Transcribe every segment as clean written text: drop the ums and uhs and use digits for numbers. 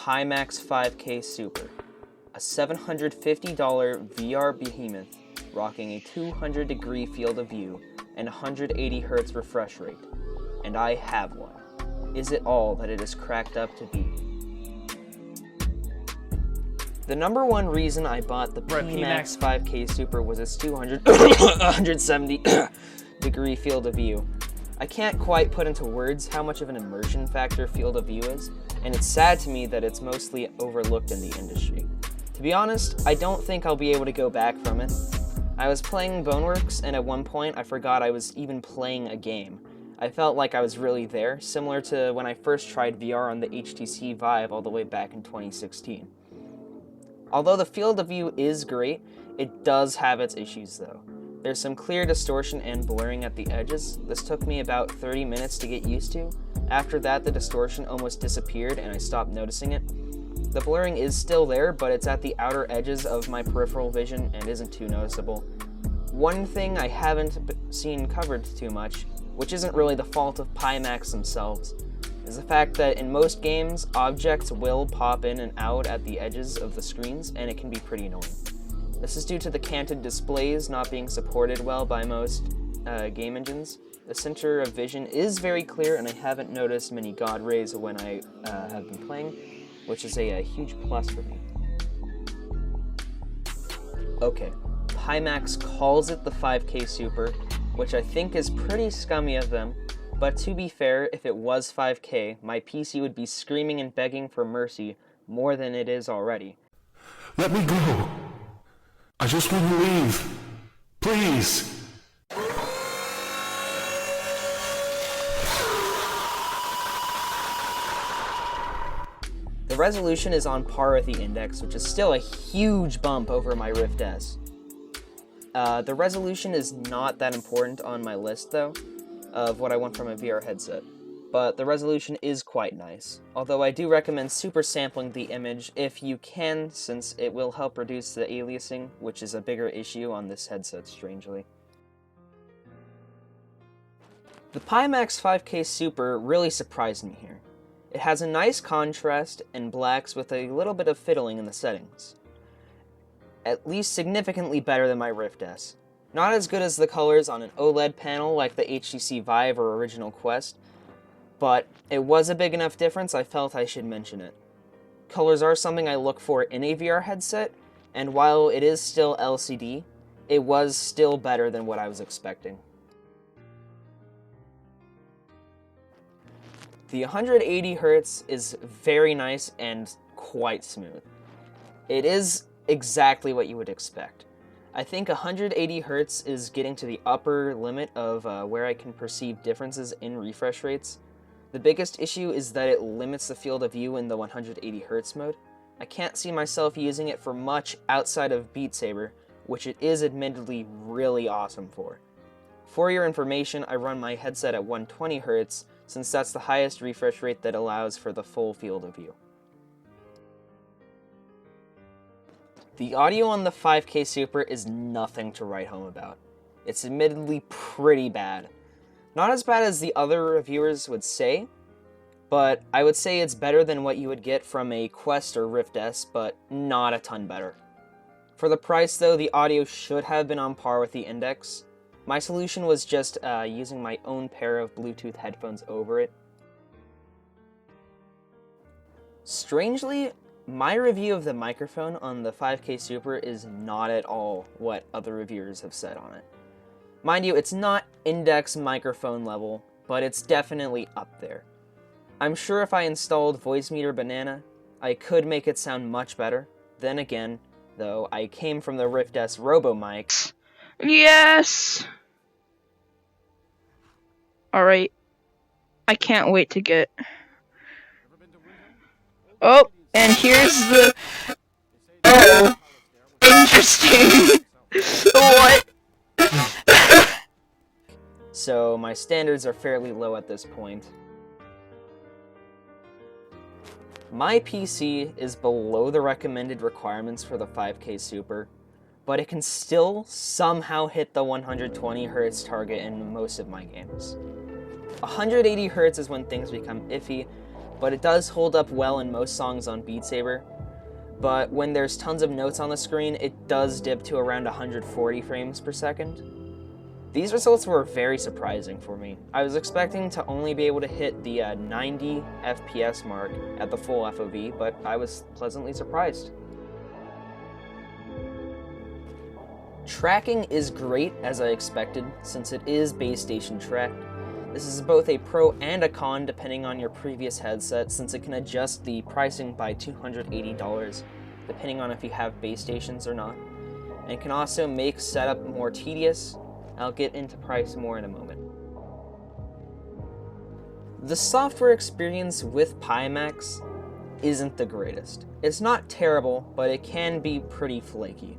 PIMAX 5K Super, a $750 VR behemoth rocking a 200-degree field of view and 180 Hz refresh rate. And I have one. Is it all that it is cracked up to be? The number one reason I bought the PIMAX 5K Super was its 170 degree field of view. I can't quite put into words how much of an immersion factor field of view is, and it's sad to me that it's mostly overlooked in the industry. To be honest, I don't think I'll be able to go back from it. I was playing Boneworks, and at one point I forgot I was even playing a game. I felt like I was really there, similar to when I first tried VR on the HTC Vive all the way back in 2016. Although the field of view is great, it does have its issues though. There's some clear distortion and blurring at the edges. This took me about 30 minutes to get used to. After that, the distortion almost disappeared and I stopped noticing it. The blurring is still there, but it's at the outer edges of my peripheral vision and isn't too noticeable. One thing I haven't seen covered too much, which isn't really the fault of PIMAX themselves, is the fact that in most games, objects will pop in and out at the edges of the screens, and it can be pretty annoying. This is due to the canted displays not being supported well by most game engines. The center of vision is very clear, and I haven't noticed many God rays when I have been playing, which is a huge plus for me. Okay, PIMAX calls it the 5K Super, which I think is pretty scummy of them, but to be fair, if it was 5K, my PC would be screaming and begging for mercy more than it is already. Let me go. I just want to leave. Please. The resolution is on par with the Index, which is still a huge bump over my Rift S. The resolution is not that important on my list, though, of what I want from a VR headset, but the resolution is quite nice, although I do recommend super sampling the image if you can, since it will help reduce the aliasing, which is a bigger issue on this headset, strangely. The PIMAX 5K Super really surprised me here. It has a nice contrast and blacks with a little bit of fiddling in the settings. At least significantly better than my Rift S. Not as good as the colors on an OLED panel like the HTC Vive or original Quest, but it was a big enough difference I felt I should mention it. Colors are something I look for in a VR headset, and while it is still LCD, it was still better than what I was expecting. The 180 Hz is very nice and quite smooth. It is exactly what you would expect. I think 180 Hz is getting to the upper limit of where I can perceive differences in refresh rates. The biggest issue is that it limits the field of view in the 180 Hz mode. I can't see myself using it for much outside of Beat Saber, which it is admittedly really awesome for. For your information, I run my headset at 120 Hz, since that's the highest refresh rate that allows for the full field of view. The audio on the 5K Super is nothing to write home about. It's admittedly pretty bad. Not as bad as the other reviewers would say, but I would say it's better than what you would get from a Quest or Rift S, but not a ton better. For the price though, the audio should have been on par with the Index. My solution was just using my own pair of Bluetooth headphones over it. Strangely, my review of the microphone on the 5K Super is not at all what other reviewers have said on it. Mind you, it's not Index microphone level, but it's definitely up there. I'm sure if I installed Voicemeeter Banana, I could make it sound much better. Then again, though, I came from the Rift S Robo mic. Yes! Alright. I can't wait to get... Oh! And here's the... Oh! Interesting! What? So my standards are fairly low at this point. My PC is below the recommended requirements for the 5K Super, but it can still somehow hit the 120 Hz target in most of my games. 180 Hz is when things become iffy, but it does hold up well in most songs on Beat Saber. But when there's tons of notes on the screen, it does dip to around 140 frames per second. These results were very surprising for me. I was expecting to only be able to hit the 90 FPS mark at the full FOV, but I was pleasantly surprised. Tracking is great as I expected, since it is base station tracked. This is both a pro and a con depending on your previous headset, since it can adjust the pricing by $280, depending on if you have base stations or not, and can also make setup more tedious. I'll get into price more in a moment. The software experience with PIMAX isn't the greatest. It's not terrible, but it can be pretty flaky.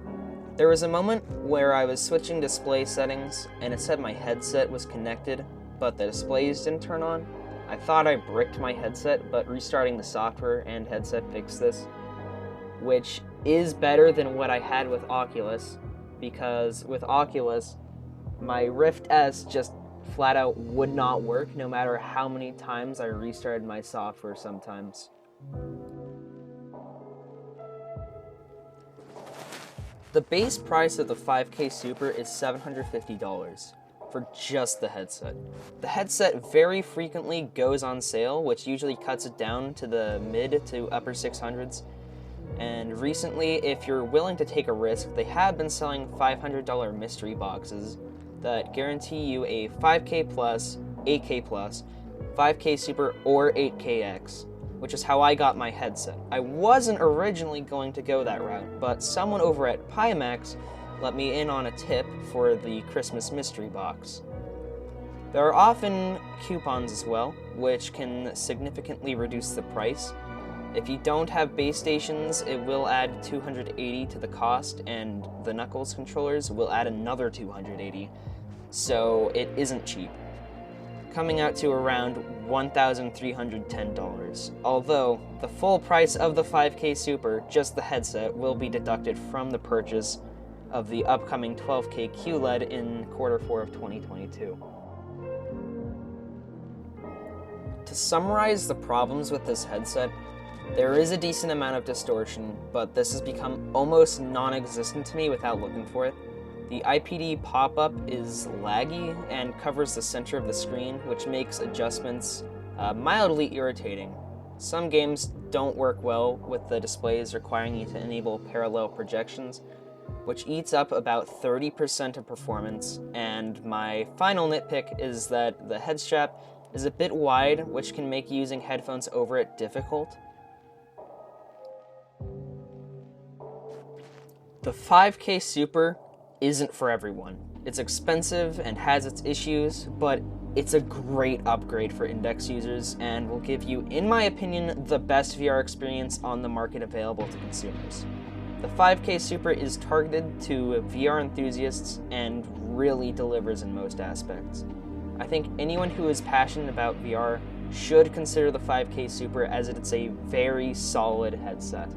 There was a moment where I was switching display settings and it said my headset was connected, but the displays didn't turn on. I thought I bricked my headset, but restarting the software and headset fixed this, which is better than what I had with Oculus, because with Oculus, my Rift S just flat out would not work no matter how many times I restarted my software sometimes. The base price of the 5K Super is $750 for just the headset. The headset very frequently goes on sale, which usually cuts it down to the mid to upper 600s. And recently, if you're willing to take a risk, they have been selling $500 mystery boxes that guarantee you a 5K plus, 8K plus, 5K Super, or 8KX, which is how I got my headset. I wasn't originally going to go that route, but someone over at PIMAX let me in on a tip for the Christmas mystery box. There are often coupons as well, which can significantly reduce the price. If you don't have base stations, it will add $280 to the cost, and the Knuckles controllers will add another $280, so it isn't cheap, coming out to around $1,310, although the full price of the 5K Super, just the headset, will be deducted from the purchase of the upcoming 12K QLED in Q4 of 2022. To summarize the problems with this headset, there is a decent amount of distortion, but this has become almost non-existent to me without looking for it. The IPD pop-up is laggy and covers the center of the screen, which makes adjustments mildly irritating. Some games don't work well with the displays requiring you to enable parallel projections, which eats up about 30% of performance, and my final nitpick is that the head strap is a bit wide, which can make using headphones over it difficult. The 5K Super isn't for everyone. It's expensive and has its issues, but it's a great upgrade for Index users and will give you, in my opinion, the best VR experience on the market available to consumers. The 5K Super is targeted to VR enthusiasts and really delivers in most aspects. I think anyone who is passionate about VR should consider the 5K Super, as it's a very solid headset.